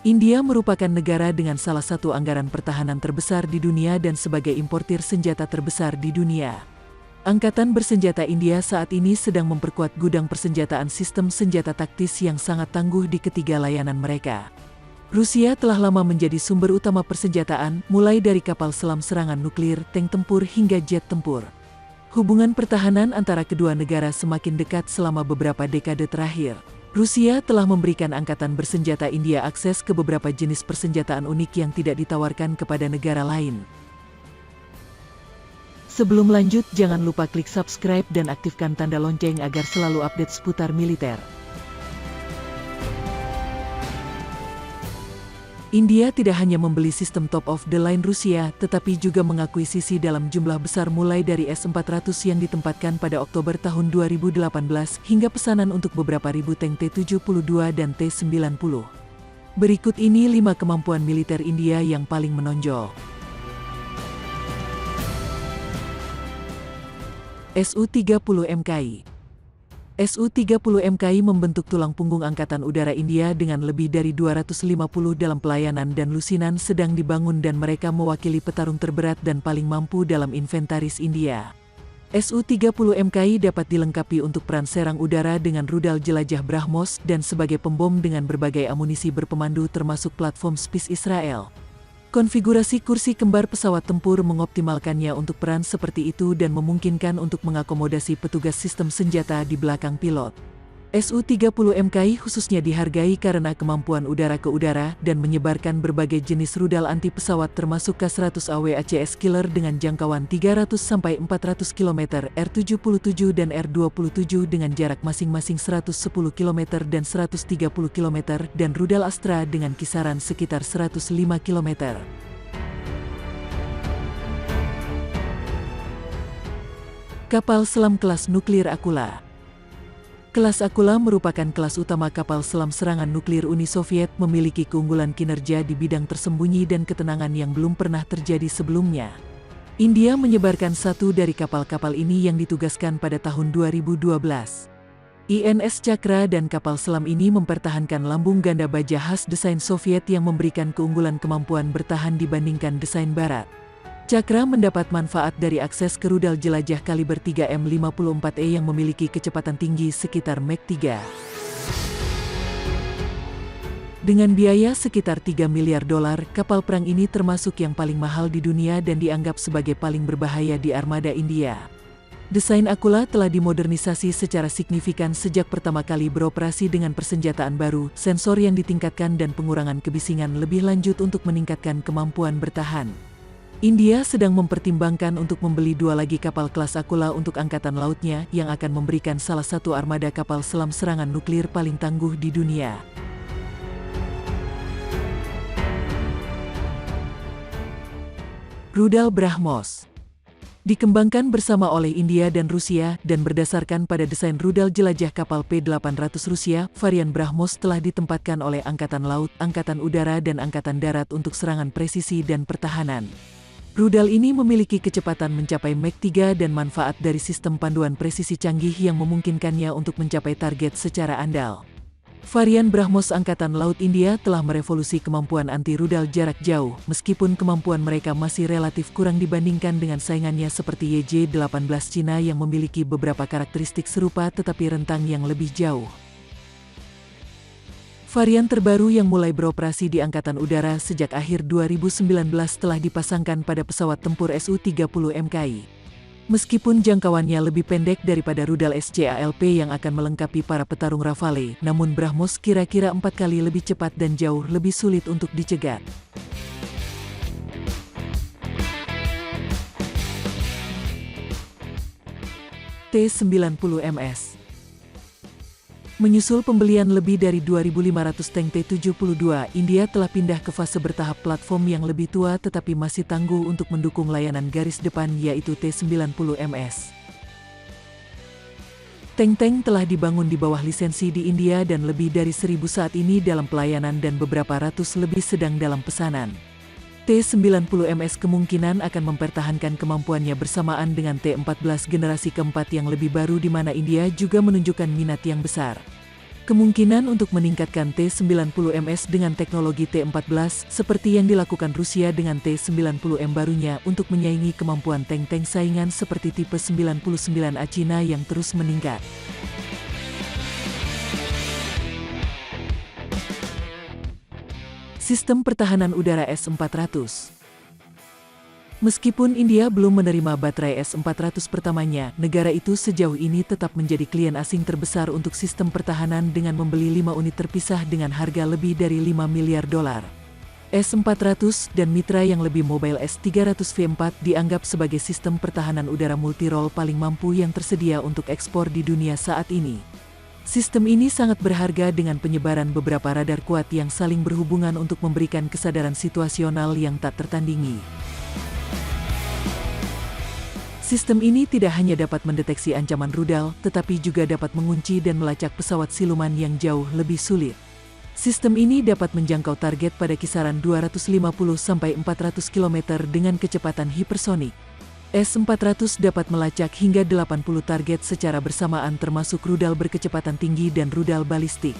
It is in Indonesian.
India merupakan negara dengan salah satu anggaran pertahanan terbesar di dunia dan sebagai importir senjata terbesar di dunia. Angkatan bersenjata India saat ini sedang memperkuat gudang persenjataan sistem senjata taktis yang sangat tangguh di ketiga layanan mereka. Rusia telah lama menjadi sumber utama persenjataan, mulai dari kapal selam serangan nuklir, tank tempur hingga jet tempur. Hubungan pertahanan antara kedua negara semakin dekat selama beberapa dekade terakhir. Rusia telah memberikan angkatan bersenjata India akses ke beberapa jenis persenjataan unik yang tidak ditawarkan kepada negara lain. Sebelum lanjut, jangan lupa klik subscribe dan aktifkan tanda lonceng agar selalu update seputar militer. India tidak hanya membeli sistem top-of-the-line Rusia, tetapi juga mengakuisisi dalam jumlah besar mulai dari S-400 yang ditempatkan pada Oktober tahun 2018 hingga pesanan untuk beberapa ribu tank T-72 dan T-90. Berikut ini 5 kemampuan militer India yang paling menonjol. Su-30 MKI. Su-30 MKI membentuk tulang punggung Angkatan Udara India dengan lebih dari 250 dalam pelayanan dan lusinan sedang dibangun dan mereka mewakili petarung terberat dan paling mampu dalam inventaris India. Su-30 MKI dapat dilengkapi untuk peran serang udara dengan rudal jelajah BrahMos dan sebagai pembom dengan berbagai amunisi berpemandu termasuk platform Space Israel. Konfigurasi kursi kembar pesawat tempur mengoptimalkannya untuk peran seperti itu dan memungkinkan untuk mengakomodasi petugas sistem senjata di belakang pilot. Su-30 MKI khususnya dihargai karena kemampuan udara ke udara dan menyebarkan berbagai jenis rudal anti pesawat termasuk K-100 AWACS Killer dengan jangkauan 300-400 km, R-77 dan R-27 dengan jarak masing-masing 110 km dan 130 km, dan rudal Astra dengan kisaran sekitar 105 km. Kapal selam kelas nuklir Akula. Kelas Akula merupakan kelas utama kapal selam serangan nuklir Uni Soviet, memiliki keunggulan kinerja di bidang tersembunyi dan ketenangan yang belum pernah terjadi sebelumnya. India menyebarkan satu dari kapal-kapal ini yang ditugaskan pada tahun 2012. INS Chakra dan kapal selam ini mempertahankan lambung ganda baja khas desain Soviet yang memberikan keunggulan kemampuan bertahan dibandingkan desain Barat. Chakra mendapat manfaat dari akses ke rudal jelajah kaliber 3M54E yang memiliki kecepatan tinggi sekitar Mach 3. Dengan biaya sekitar $3 miliar, kapal perang ini termasuk yang paling mahal di dunia dan dianggap sebagai paling berbahaya di armada India. Desain Akula telah dimodernisasi secara signifikan sejak pertama kali beroperasi dengan persenjataan baru, sensor yang ditingkatkan dan pengurangan kebisingan lebih lanjut untuk meningkatkan kemampuan bertahan. India sedang mempertimbangkan untuk membeli 2 lagi kapal kelas Akula untuk angkatan lautnya yang akan memberikan salah satu armada kapal selam serangan nuklir paling tangguh di dunia. Rudal BrahMos dikembangkan bersama oleh India dan Rusia dan berdasarkan pada desain rudal jelajah kapal P-800 Rusia, varian BrahMos telah ditempatkan oleh Angkatan Laut, Angkatan Udara dan Angkatan Darat untuk serangan presisi dan pertahanan. Rudal ini memiliki kecepatan mencapai Mach 3 dan manfaat dari sistem panduan presisi canggih yang memungkinkannya untuk mencapai target secara andal. Varian BrahMos Angkatan Laut India telah merevolusi kemampuan anti-rudal jarak jauh, meskipun kemampuan mereka masih relatif kurang dibandingkan dengan saingannya seperti YJ-18 Cina yang memiliki beberapa karakteristik serupa tetapi rentang yang lebih jauh. Varian terbaru yang mulai beroperasi di Angkatan Udara sejak akhir 2019 telah dipasangkan pada pesawat tempur Su-30 MKI. Meskipun jangkauannya lebih pendek daripada rudal SCALP yang akan melengkapi para petarung Rafale, namun BrahMos kira-kira 4 kali lebih cepat dan jauh lebih sulit untuk dicegat. T-90MS. Menyusul pembelian lebih dari 2.500 tank T-72, India telah pindah ke fase bertahap platform yang lebih tua tetapi masih tangguh untuk mendukung layanan garis depan yaitu T-90MS. Tank-tank telah dibangun di bawah lisensi di India dan lebih dari 1.000 saat ini dalam pelayanan dan beberapa ratus lebih sedang dalam pesanan. T-90MS kemungkinan akan mempertahankan kemampuannya bersamaan dengan T-14 generasi keempat yang lebih baru di mana India juga menunjukkan minat yang besar. Kemungkinan untuk meningkatkan T-90MS dengan teknologi T-14 seperti yang dilakukan Rusia dengan T-90M barunya untuk menyaingi kemampuan tank-tank saingan seperti tipe 99A Cina yang terus meningkat. Sistem Pertahanan Udara S-400. Meskipun India belum menerima baterai S-400 pertamanya, negara itu sejauh ini tetap menjadi klien asing terbesar untuk sistem pertahanan dengan membeli 5 unit terpisah dengan harga lebih dari $5 miliar. S-400 dan mitra yang lebih mobile S-300V4 dianggap sebagai sistem pertahanan udara multi-role paling mampu yang tersedia untuk ekspor di dunia saat ini. Sistem ini sangat berharga dengan penyebaran beberapa radar kuat yang saling berhubungan untuk memberikan kesadaran situasional yang tak tertandingi. Sistem ini tidak hanya dapat mendeteksi ancaman rudal, tetapi juga dapat mengunci dan melacak pesawat siluman yang jauh lebih sulit. Sistem ini dapat menjangkau target pada kisaran 250-400 km dengan kecepatan hipersonik. S-400 dapat melacak hingga 80 target secara bersamaan termasuk rudal berkecepatan tinggi dan rudal balistik.